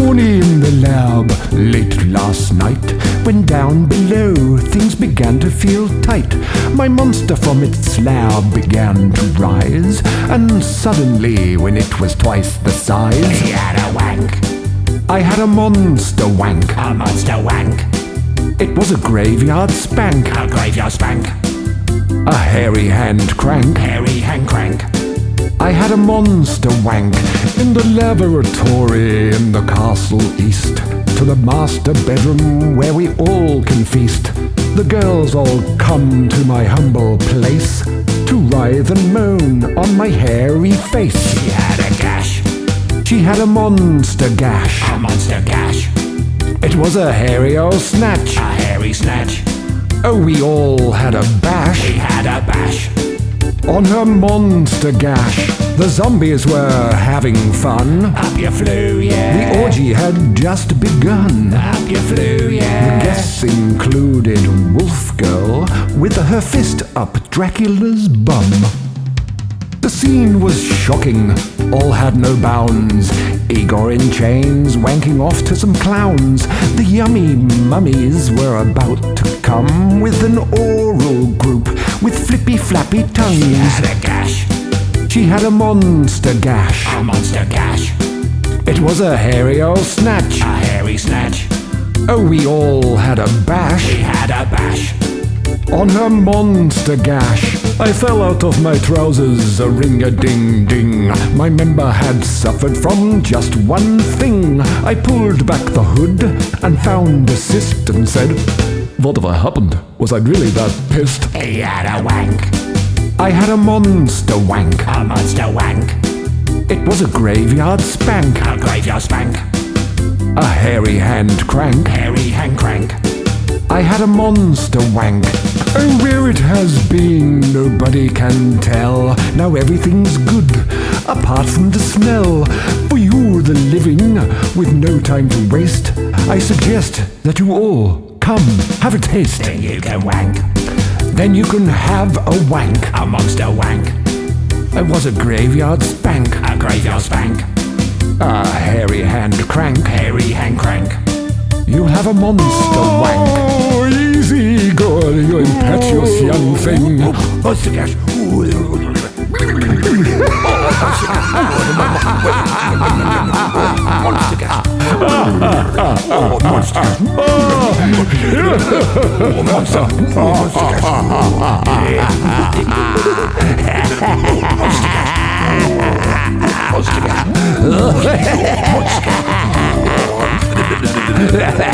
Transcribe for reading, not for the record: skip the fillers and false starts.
Corny in the lab late last night, when down below things began to feel tight. My monster from its slab began to rise, and suddenly, when it was twice the size, he had a wank. I had a monster wank. A monster wank. It was a graveyard spank. A graveyard spank. A hairy hand crank. Hairy hand crank. I had a monster wank in the laboratory in the castle east, to the master bedroom where we all can feast. The girls all come to my humble place to writhe and moan on my hairy face. She had a gash. She had a monster gash. A monster gash. It was a hairy old snatch. A hairy snatch. Oh, we all had a bash. We had a bash. On her monster gash, the zombies were having fun. Up you flew, yeah. The orgy had just begun. Up you flew, yeah. The guests included Wolf Girl with her fist up Dracula's bum. The scene was shocking, all had no bounds. Igor in chains, wanking off to some clowns. The yummy mummies were about to come with an oral group with flippy flappy tongues. She had a gash. She had a monster gash. A monster gash. It was a hairy old snatch. A hairy snatch. Oh, we all had a bash. We had a bash. On her monster gash, I fell out of my trousers, a ring-a-ding-ding. My member had suffered from just one thing. I pulled back the hood and found a cyst and said, "Whatever happened? Was I really that pissed?" He had a wank. I had a monster wank. A monster wank. It was a graveyard spank. A graveyard spank. A hairy hand crank. Hairy hand crank. I had a monster wank. Oh, where it has been, nobody can tell. Now everything's good, apart from the smell. For you, the living, with no time to waste, I suggest that you all come, have a taste. Then you can wank. Then you can have a wank. A monster wank. It was a graveyard spank. A graveyard spank. A hairy hand crank. Hairy hand crank. You'll have a monster wank. Oh, easy, girl, you impetuous young thing. Monster gash. Monster gash. Oh, monster gash. Oh, monster. Monster gash. Monster gash. Monster gash.